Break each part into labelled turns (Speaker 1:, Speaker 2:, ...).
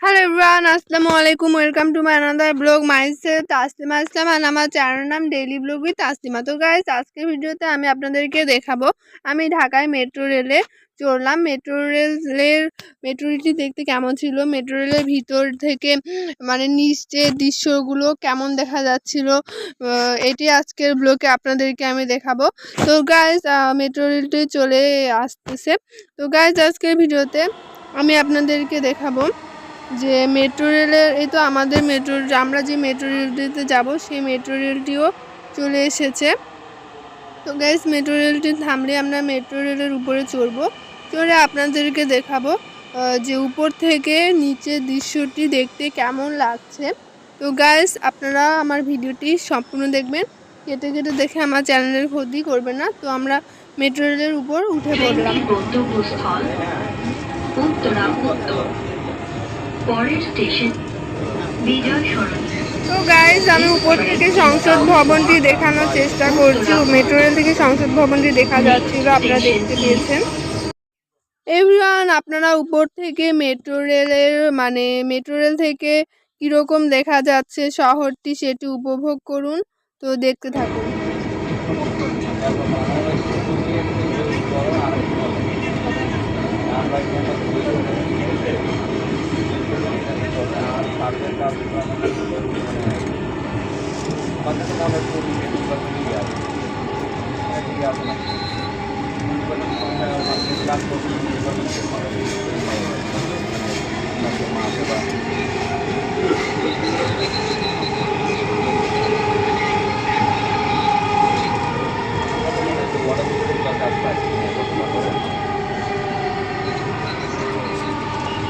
Speaker 1: Hello everyone, আসসালামু আলাইকুম। Welcome to my another blog. Myself Taslima Islam আর আমার চ্যানেলের নাম ডেইলি ব্লগ উইথ তাসলিমা। তো গাইস, আজকের ভিডিওতে আমি আপনাদেরকে দেখাবো আমি ঢাকায় মেট্রো রেলে চড়লাম। মেট্রো রেলটি দেখতে কেমন ছিল, মেট্রো রেলের ভিতর থেকে মানে নিচের দৃশ্যগুলো কেমন দেখা যাচ্ছিল, এটি আজকের ব্লগে আপনাদেরকে আমি দেখাবো। তো গাইস, মেট্রো রেলটি চলে আসতেছে। তো গাইস, আজকের ভিডিওতে আমি আপনাদেরকে দেখাবো যে মেট্রো রেলের এই তো আমাদের আমরা যে মেট্রো রেলটিতে যাব সেই মেট্রো রেলটিও চলে এসেছে। তো গাইস, মেট্রো রেলটি থামলে আমরা মেট্রো রেলের উপরে চড়বো, চড়ে আপনাদেরকে দেখাবো যে উপর থেকে নিচের দৃশ্যটি দেখতে কেমন লাগছে। তো গাইস, আপনারা আমার ভিডিওটি সম্পূর্ণ দেখবেন, কেটে কেটে দেখে আমার চ্যানেলের ক্ষতি করবেন না। তো আমরা মেট্রো রেলের উপর উঠে পড়লাম। তো গাইস, আমি উপর থেকে সংসদ ভবনটি দেখানোর চেষ্টা করছি। মেট্রো রেল থেকে সংসদ ভবনটি দেখা যাচ্ছিল, আপনারা দেখতে পেয়েছেন। এভরিওয়ান, আপনারা উপর থেকে মেট্রো রেল থেকে কিরকম দেখা যাচ্ছে শহরটি সেটি উপভোগ করুন। তো দেখতে থাকুন।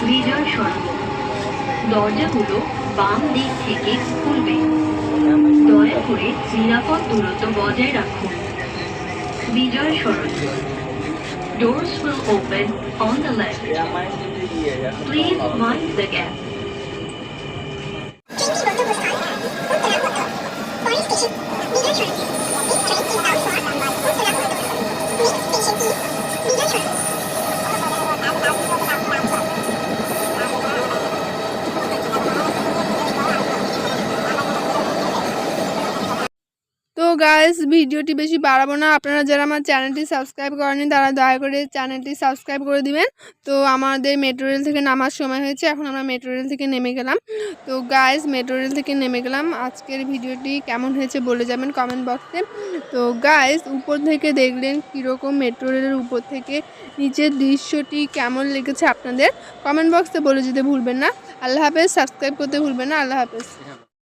Speaker 2: বিজয় সরণ, দরজাগুলো বাম দিক থেকে খুলবে। দয়া করে নিরাপদ দূরত্ব বজায় রাখুন। বিজয় সরণ, doors will open on the left. Please mind the gap.
Speaker 1: তো গাইস, ভিডিওটি বেশি বাড়াবো না। আপনারা যারা আমার চ্যানেলটি সাবস্ক্রাইব করেনি তারা দয়া করে চ্যানেলটি সাবস্ক্রাইব করে দিবেন। তো আমাদের মেট্রো রেল থেকে নামার সময় হয়েছে, এখন আমরা মেট্রো রেল থেকে নেমে গেলাম। তো গাইস, মেট্রো রেল থেকে নেমে গেলাম। আজকের ভিডিওটি কেমন হয়েছে বলে যাবেন কমেন্ট বক্সে। তো গাইস, উপর থেকে দেখলেন কীরকম মেট্রো রেলের উপর থেকে নিচের দৃশ্যটি কেমন লেগেছে আপনাদের কমেন্ট বক্সে বলে যেতে ভুলবেন না। আল্লাহ হাফেজ। সাবস্ক্রাইব করতে ভুলবেন না। আল্লাহ হাফেজ।